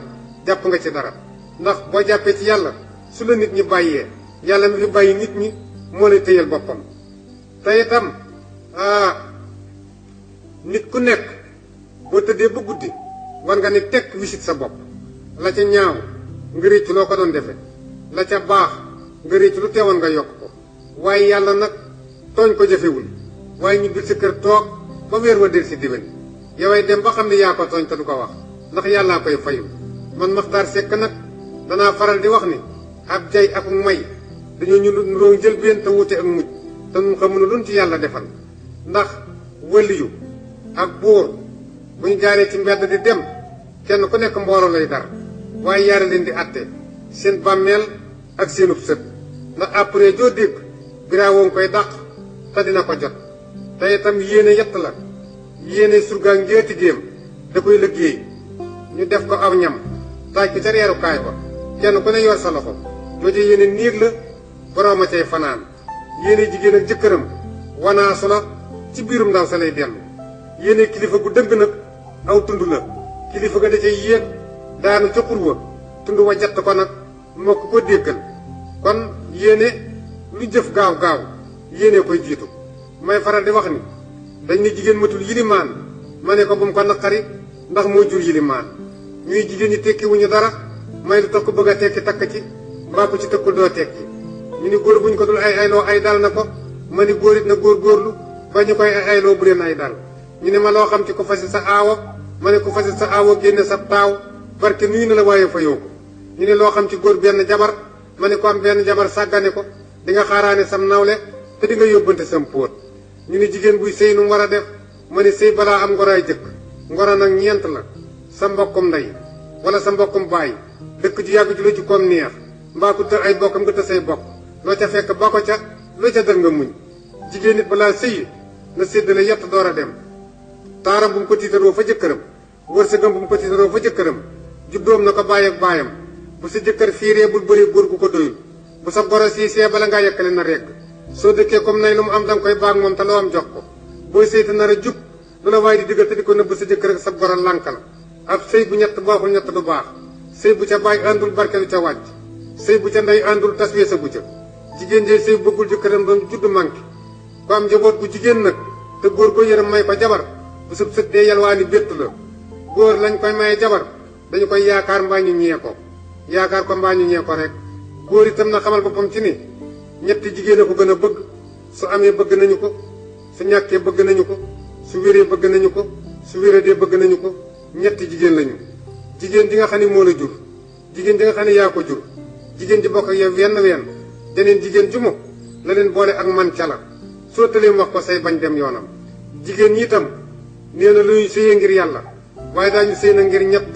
jàpp nga ci dara ndax boo jàppee ci yàlla su la nit ñi bàyyee yàlla mi fi bàyyi nit ñi moo lay téyal boppam te itam nit ku nekk boo tëddee ba guddi war nga ni tekk wisit sa bopp la ca ñaaw nga réccu loo ko doon defe la ca baax nga réccu lu teewoon nga yokk ko waaye yàlla nag tooñ ko jafewul waaye ñu bil sa kër toog ba weer wa del si diwen yoway dem ba xam ne yaa ko tooñ te du ko wax ndax yàllaa koy fayu man Maxtaar Sekk nag danaa faral di wax ni ab jay ak may dañoo ñu nuroo njëlbeen te wute ak mujj te nun xamuñu luñ ci yàlla defal ndax wëliyu ak buur bu ñu jaaree ci mbedd di dem kenn ku nekk mbooloo lay dar waaye yaara leen di atte seen bàmmeel ak seenub sët ndax après joo dégg biraawoo ngi koy dàq te dina ko jot te itam yéene yett la yéene surgaa njeeti géem da koy liggéey ñu def ko aw ñam taaj ko ca reerukaay ba kenn ku ne yor sa loxo jooje yéene niig la borooma cay fanaan yéene jigéen ak jëkkëram wanaasu la ci biirum ndaw sa lay dellu yéene kilifa gu dëng nag aw tund la kilifa ga da cay yéeg daanu ca xur wa tund wa jatt ko nag mokk ko déggal kon yéene lu jëf gaaw gaaw yéene koy jiitu may faral di wax ni dañ ne jigéen matul yilimaan ma ne ko bu mu ko naqari ndax moo jur yilimaan ñuy jigéen ñi tekki wuñu dara may lu tax ko bëgg a tekki takk ci mbaa ko ci tëkkul doo tekki ñu ni góor buñ ko dul ay ayloo ay dal na ko ma ni góor it na góor góorlu ba ñu koy ay ayloo bu leen ay dal ñu ne ma loo xam ci ko fasi sa aawo ma ne ko fasi sa aawo génne sa taaw barke nuyu na la waaye fa yow ko ñu ne loo xam ci góor benn jabar ma ne ko am benn jabar sàggane ko di nga xaaraane sam nawle te di nga yóbbante sam póot ñu ne jigéen buy sëy nu mu war a def ma ne sëy balaa am ngoroy jëkk ngoro nag ñeent la sa mbokkum ndey wala sa mbokkum baay dëkk ju yàgg ju la jikkoom neex mbaa ku tër ay bokkam nga tër say bokk loo ca fekk ba ko ca loo ca dër nga muñ jigéen nit balaa sëyi na séddale yett door a dem taaram bu mu ko tiitaroo fa jëkkëram wërsëgam bu mu ko tiitaroo fa jëkkëram juddoom na ko bàyyi ak baayam bu sa jëkkër fiiree bul bëri góor gu ko doyul bu sa goro siisee bala ngaa yekkale na regg soo dëkkee comme nay lu mu am danga koy baag moom te loo am jox ko booy sëyta nar a jub lu la waaye di diggal te di ko nëbb sa jëkkër ak sa goro lànk la ab sëy bu ñett baaxul ñett du baax sëy bu ca bàyyi àndul barke du ca wàcc sëy bu ca ndey àndul tas weesa gu ca jigéen jey sëy bëggul jëkkëram ba judd manqué ku am njaboot bu jigéen nag te góor ko yërëm may ko jabar bu sëb sët dee yalwaani bétt la góor lañ koy maye jabar dañu koy yaakaar mbaa ñu ñee ko yaakaar ko mbaa ñu ñee ko rek góor itam na xamal boppam ci ni ñetti jigéen a ko gën a bëgg su amee bëgg nañu ko su ñàkkee bëgg nañu ko su wéree bëgg nañu ko su wéradee bëgg nañu ko ñetti jigéen lañu jigéen ji nga xam ne moo la jur jigéen ji nga xam ne yaa ko jur jigéen ji bokk ak yow wenn deneen jigéen ju mu la leen boole ak man ca la soo tëlee wax ko say bañ dem yoonam jigéen ñi itam nee na lu ñu sëyee ngir yàlla waaye daañu sëy na ngir ñett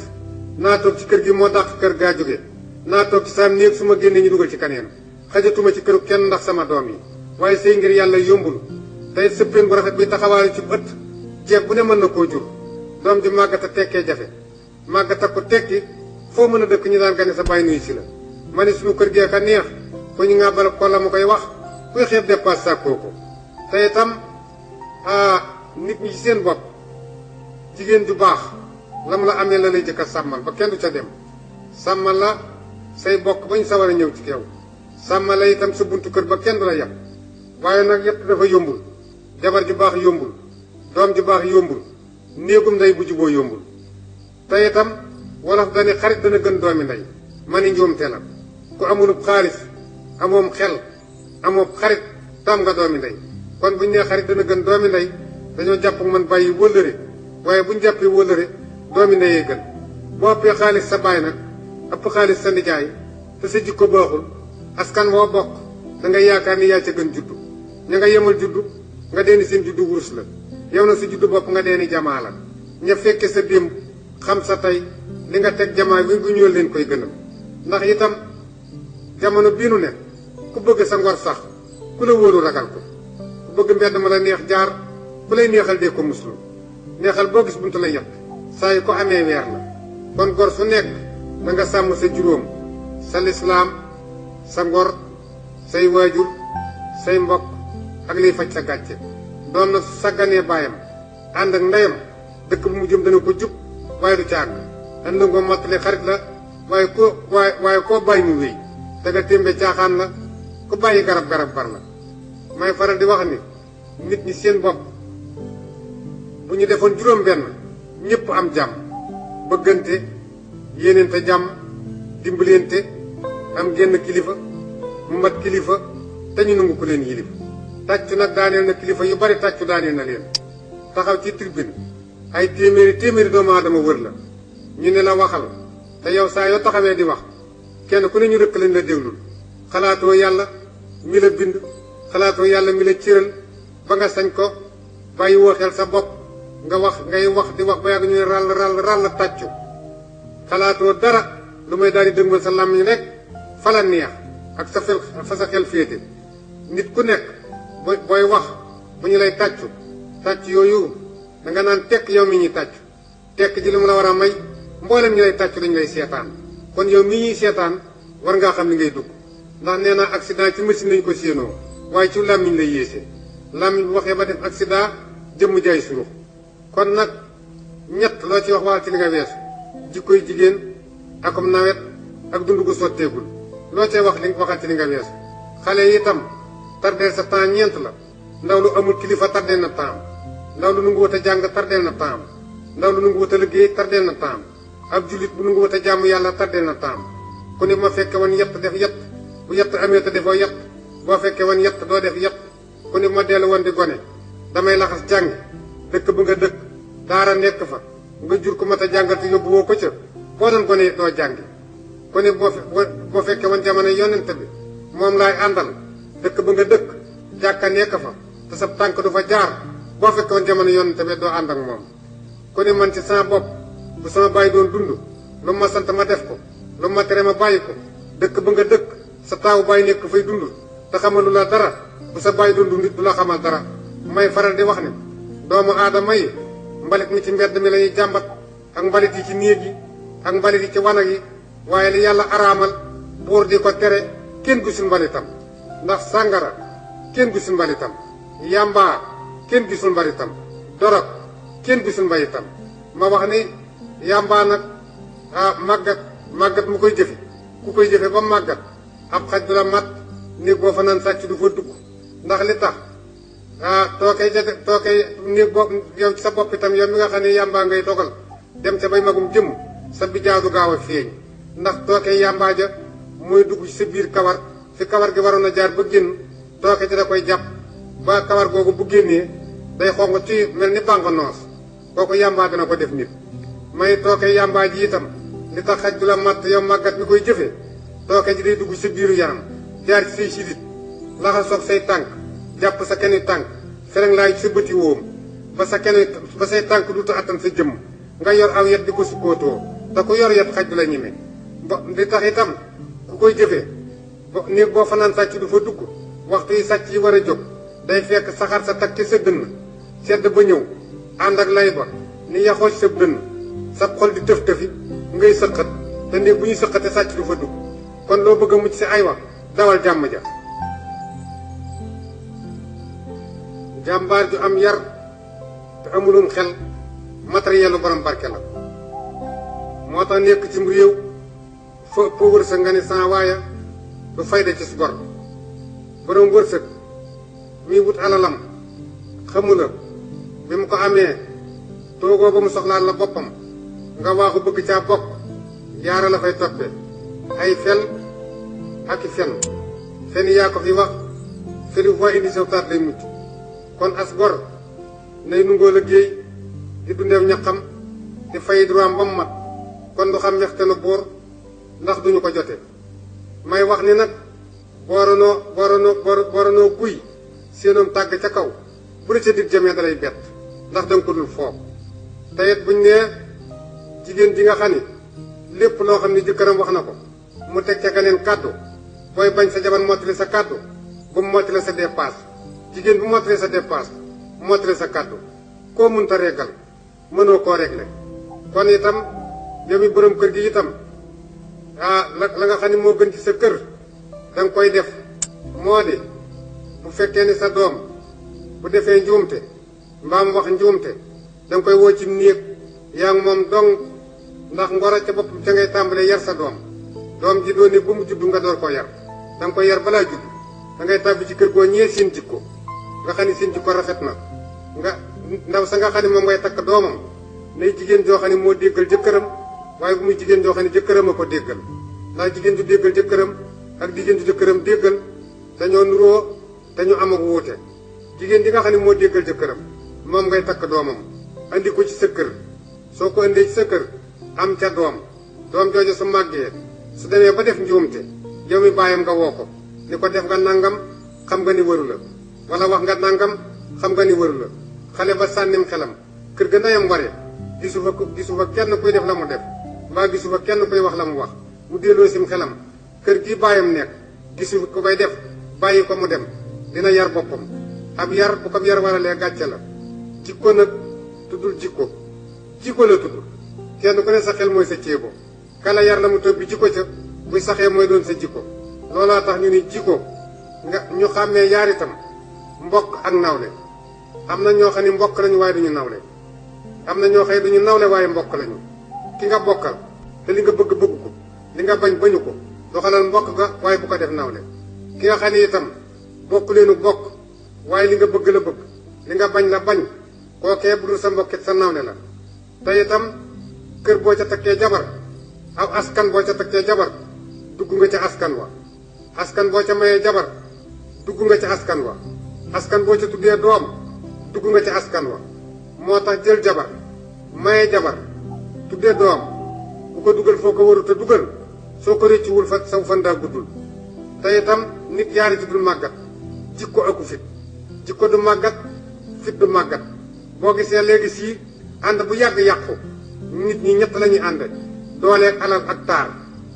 naa toog ci kër gi moo dàq kër gaa jóge naa toog ci saam néeg su ma génnee ñu dugal ci kaneen xajatuma ci këru kenn ndax sama doom yi waaye sëy ngir yàlla yombul tey sëppeen bu rafet bi taxawaayu ci ëtt jeeg bu ne mën na koo jur doom ji màggata tekkee jafe màggata ko tekki foo mën a dëkk ñu daan gane sa bàyyi nuyu si la ma ne suñu kër gee ka neex ko ñu nga bal ko la ma koy wax kuy xeeb dépasse sàkkoo ko te itam nit ñi ci seen bopp jigéen ju baax lam la amee la lay jëkk a sàmmal ba kenn du ca dem sàmmal la say bokk bañ sawar a ñëw ci kew sàmmal la itam sa buntu kër ba kenn du la yàpp waaye nag yett dafa yombul jabar ju baax yombul doom ju baax yombul néegum ndey bu juboo yombul te itam wolof dani xarit dana gën doomi ndey ma ni njuumte la ku amulub xaalis amoom xel amoom xarit tam nga doomi ndey kon buñ nee xarit dana gën doomi ndey dañoo jàpp man bàyyi wëllëre waaye buñ jàppee wëllëre doomi ndeyee gën boo ëppee xaalis sa baay nag ëpp xaalis sa nijaay te sa jikko baaxul askan woo bokk da nga yaakaar ni yaa ca gën juddu ña nga yemal juddu nga deeni seen juddu wurus la yow na sa juddu bopp nga deeni jamaa la ña fekke sa démb xam sa tey li nga teg jamaa bi gu ñëw leen koy gënal ndax itam jamono bii nu ne ku bëgg sa ngor sax ku la wóolu ragal ko ku bëgg mbedd ma la neex jaar ku lay neexal dee ko muslu neexal boo gis buntu la yett saa yu ko amee weer la kon gor su nekk da nga sàmm sa juróom sa lislaam sa ngor say waajur say mbokk ak liy faj sa gàcce doon na su sàgganee baayam ànd ak ndeyam dëkk bu mu jëm dana ko jub waaye du caag ànd nga mottali xarit la waaye koo bàyyi mu wéy te nga témbe caaxaan la ku bàyyi garab bar la may faral di wax ni nit ñi seen bopp bu ñu defoon juróom benn ñëpp am jàmm bëggante yéeneente jàmm dimbalante am genn kilifa mu mat kilifa te ñu nangu ko leen yilif tàccu nag daaneel na kilifa yu bari tàccu daaneel na leen taxaw ci tribune ay téeméeri doomu aadama wër la ñu ne la waxal te yow saa yoo taxawee di wax kenn ku ne ñu rëkk lañ la déglul xalaatoo yàlla mi la bind xalaatoo yàlla mi la cëral ba nga sañ ko bàyyi woo xel sa bopp nga wax ngay wax di wax ba yàgg ñu ne ràll tàccu xalaatoo dara lu may daal di dëngal sa làmmiñ rek fa la neex ak fa sa xel féete nit ku nekk booy wax bu ñu lay tàccu tàcc yooyu da nga naan tekk yow mi ñuy tàccu tekk ji li mu la war a may mboolem ñu lay tàccu dañu lay seetaan kon yow mi ñuy seetaan war ngaa xam li ngay dugg ndax nee naa accident ci machine lañu ko séenoo waaye ci làmmiñ lay yéesee làmmiñ bu waxee ba def accident jëmm jaay surux kon nag ñett loo ci wax waxal ci li nga weesu jikkoy jigéen akum nawet ak dund gu sotteegul loo cay wax li waxal ci li nga weesu xale yi itam tardeel sa temps ñeent la ndaw lu amul kilifa tardeel na temps ndaw lu nangu wut a jàng tardeel na temps ndaw lu nangu wut a liggéey tardeel na temps ab jullit bu nangu wut a jàmm yàlla tardeel na temps ku ne ma fekke woon yett def yett bu yett amee te defoo yett boo fekkee woon yett doo def yett ku ne ma dellu woon di gone damay laxas jàng dëkk bu nga dëkk daara nekk fa nga jur ko mat a jàngal te yóbbu woo ko ca boo doon gone doo jàngi ku ne boo fekkee woon jamono yonent bi moom laay àndal dëkk ba nga dëkk jàkka nekk fa te sa tànk du fa jaar boo fekkee woon jamono yonent bi doo ànd ak moom ku ne man ci sama bopp bu sama bàyyi doon dund lu ma sant ma def ko lu ma tere ma bàyyi ko dëkk ba nga dëkk sa taawu bàyyi nekk fay dund te xamalu la dara bu sa bàyyi doon dund du la xamal dara may faral di wax ne doomu aadama yi mbalit mi ci mbedd mi lañuy jàmbat ak mbalit yi ci néeg yi ak mbalit yi ci wanag yi waaye li yàlla araamal buur di ko tere kenn gisul mbalitam ndax sàngara kenn gisul mbalitam yàmbaa kenn gisul mbalitam dorog kenn gisul mbalitam ma wax ni yàmbaa nag màggat mu koy jëfe ku koy jëfe ba màggat ab xaj du la mat néeg boo fa naan sàcc du fa dugg ndax li tax tookay néeg boo yow ci sa bopp itam yow mi nga xam ne yàmbaa ngay dogal dem ca bay magum jëm sa bijaaw du gaaw a feeñ ndax tookay yàmbaa ja mooy dugg ci sa biir kawar fi kawar gi waroon a jaar ba génn tooke ci da koy jàpp ba kawar googu bu génnee day xong ci mel ni bànq noos kooku yàmbaa dina ko def nit may tooke yàmbaa ji itam li tax xaj du la matt yow màggat mi koy jëfee tooke ji day dugg sa biiru yaram jaar ci say sidit laxasoog say tànk jàpp sa kenn tànk fereng laay ci sa bëti wóom ba say tànk du ta attan sa jëmm nga yor aw yet di ko sukkootoo te ku yor yet xaj du la ñeme li tax itam ku koy jëfee néeg boo fanaan sàcc du fa dugg waxtu yi sàcc yi war a jóg day fekk saxaar sa tag ci sa dënn sedd ba ñëw ànd ak lay ba ni yaxoo ci sa dënn sa xol di tëf-tëfi ngay sëqat te néeg bu ñuy sëqate sàcc du fa dugg kon loo bëgg a mucc si ay wax dawal jàmm ja jàmbaar ju am yar te amulum xel matériel borom barke la moo tax nekk ci réew fa ëpp wërsëg nga ni sans waaye du fayda ci su gor borom wërsëg muy wut alalam xamula bi mu ko amee toogoo ba mu soxlaal la boppam nga waaxu bëgg caa bokk yaara la fay toppe ay fel ak i fen yaa ko fi wax feli voie indi saw taat lay mucc kon as gor nay nungoo liggéey di dundeew ñaqam di fay droit ba mu mat kon du xam wextanu buur ndax duñu ko jote may wax ni nag booranoo guy séenoom tàgg ca kaw bu la ca dig jamee dalay bett ndax danga ko dul foog te it buñ nee jigéen ji nga xam ni lépp loo xam ni jëkkëram wax na ko mu teg ca ganeen kàddu booy bañ sa jabar mottali sa kàddu bu mu mottali sa dépasse jigéen bu mottali sa dépasse mottali sa kàddu koo mënta reggal mënoo koo réglé kon itam yow mi borom kër gi itam la nga xam ne moo gën ci sa kër danga koy def moo di bu fekkee ni sa doom bu defee njuumte mbaam wax njuumte danga koy woo ci néeg yaa ngi moom dong ndax ngoro ca bopp ca ngay tàmbalee yar sa doom ji doon ne bu mu juddu nga door koo yar danga koy yar balaa judd da ngay tàbbi ci kër goo ñee seen jikko nga xam ne seen jikko rafet na nga ndaw sa nga xam ne moom ngay takk doomam nay jigéen joo xam ne moo déggal jëkkëram waaye bu muy jigéen joo xam ne jëkkëram a ko déggal ndax jigéen ju déggal jëkkëram ak jigéen ju jëkkëram déggal dañoo nuroo te ñu am ak wuute jigéen ji nga xam ne moo déggal jëkkëram moom ngay takk doomam andi ko ci sa kër soo ko andee ci sa kër am ca doom jooju su màggee su demee ba def njuumte yow mi bàyyam nga woo ko ni ko def nga nangam xam nga ni waru la wala wax nga nangam xam nga ni waru la xale ba sànnim xelam kër ga ndeyam waree gisu fa kenn kuy def la mu def mbaa gisu fa kenn kuy wax la mu wax mu delloo sim xelam kër gi bàyyam nekk gisu ko koy def bàyyi ko mu dem dina yar boppam ab yar bu ko yar waralee gàcce la jikko nag tuddul jikko la tudd kenn ku ne sa xel mooy sa ceebo kala yar la mu toog bi jikko ca buy saxee mooy doon sa jikko loolaa tax ñu ni jikko nga ñu xàmmee yaar itam mbokk ak nawle am na ñoo xam ne mbokk lañu waaye duñu nawle am na ñoo xam ne duñu nawle waaye mbokk lañu ki nga bokkal te li nga bëgg bëgg ko li nga bañ bañu ko doxalal mbokk ga waaye bu ko def nawle ki nga xam ne itam bokk leenu bokk waaye li nga bëgg la bëgg li nga bañ la bañ kookee bu dul sa mbokkit sa nawle la te itam kër boo ca takkee jabar aw askan boo ca takkee jabar dugg nga ca askan wa askan boo ca mayee jabar dugg nga ca askan wa askan boo ca tuddee doom dugg nga ca askan wa moo tax jël jabar maye jabar tuddee doom bu ko dugal foo ko warut a dugal soo ko réccuwul fa saw fan daa guddul te itam nit yaari ci dul màggat jikko aku fit jikko du màggat fit du màggat boo gisee léegi sii ànd bu yàgg yàqu nit ñi ñett la ñuy ànd doole ak alal ak taar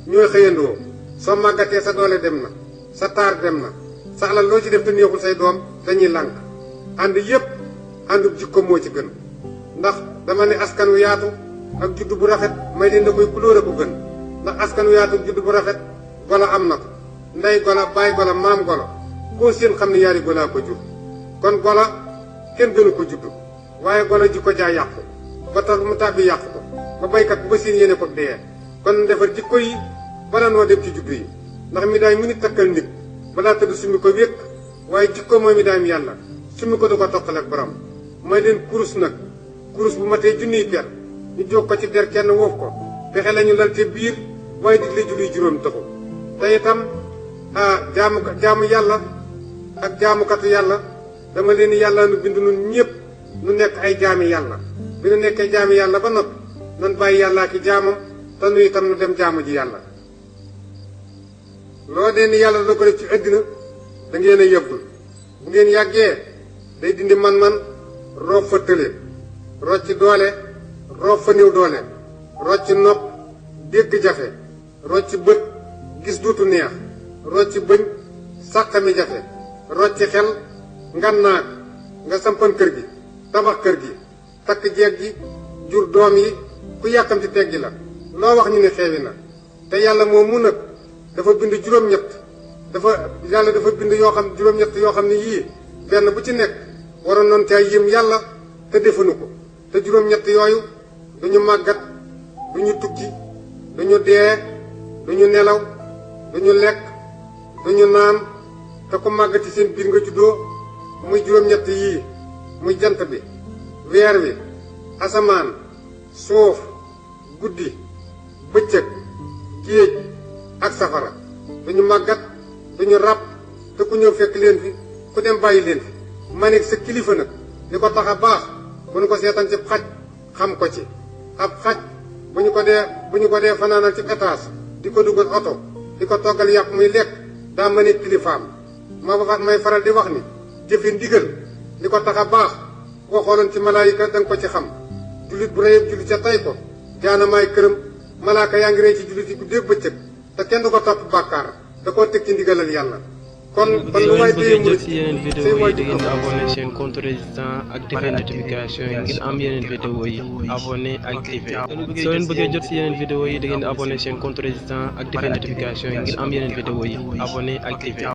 ñooy xëyandoo soo màggatee sa doole dem na sa taar dem na sa alal loo ci def te neexul say doom dañuy lànk ànd yépp àndub jikko moo ci gën ndax dama ne askan wu yaatu ak juddu bu rafet may leen da koy couleur a ko gën ndax askan wu yaatu ak juddu bu rafet golo am na ko ndey golo baay golo maam golo koo seen xam ne yaari golaa ko jur kon golo kenn gënu ko juddu waaye golo jikko jaa yàqu ba tax mu tàbbi yàqu ko ba baykat bu ba seen yéene ko dee kon defar jikko yi bala noo dem ci juddu yi ndax mi daay mu nit takkal nit balaa tëdd summi ko wékk waaye jikko mooy mi daayam yàlla summi ko du ko toqal ak borom mooy leen kurus nag kurus bu matee junniy per ñu jóg ko ci der kenn woof ko pexe lañu lal te biir waaye digle julli juróom taxu te itam jaamu yàlla ak jaamukatu yàlla dama leen yàlla nu bind nun ñëpp nu nekk ay jaami yàlla bi nu nekkee jaami yàlla ba noppi nan bàyyi yàllaa ki jaamam te nu itam nu dem jaamu ji yàlla loo dee ni yàlla da ko def ci àddina da ngeen a yëbbul bu ngeen yàggee day dindi man-man roof fa tële rocc doole roof fa néew doole rocc nopp dégg jafe rocc bët gis duutu neex rocc bëñ sàqami jafe rocc xel ngannaag nga sampan kër gi tabax kër gi takk jeeg ji jur doom yi ku yàkkamti teggi la loo wax ñu ne xeewi na te yàlla moom mu nag dafa bind juróom-ñett yàlla dafa bind yoo xam juróom-ñett yoo xam ne yii benn bu ci nekk waroon noonu caa yéem yàlla te defuñu ko te juróom-ñett yooyu duñu màggat duñu tukki duñu dee duñu nelaw duñu lekk duñu naan te ku màggat ci seen biir nga juddoo muy juróom-ñett yii muy jant bi weer wi asamaan suuf guddi bëccëg géej ak safara duñu màggat duñu ràbb te ku ñëw fekk leen fi ku dem bàyyi leen fi ma nekk sa kilifa nag li ko tax a baax bu ñu ko seetaan ci xaj xam ko ci ab xaj bu ñu ko dee fanaanal ci étage di ko dugal oto di ko toggal yàpp muy lekk daa ma nekk kilifaam may faral di wax ni jëfe ndigal li ko tax a baax boo xooloon ci malaayika da nga ko ci xam jullit bu rëyëb jullit ca tay ko jaanamaay këram malaaka yaa ngi rëy ci jullit yi ku dégg bëccëg te kenn du ko topp bàkkaar da koo teg ci ndigalal yàlla kon lu may dee mu ci yeneen vidéo yi da ngeen di abonné seen compte Résistance activé notification yi ngir am yeneen vidéo yi abonné activé soo leen bëggee jot ci yeneen vidéo yi da ngeen di abonné seen compte Résistance activé notification yi ngir am yeneen vidéo yi abonné activé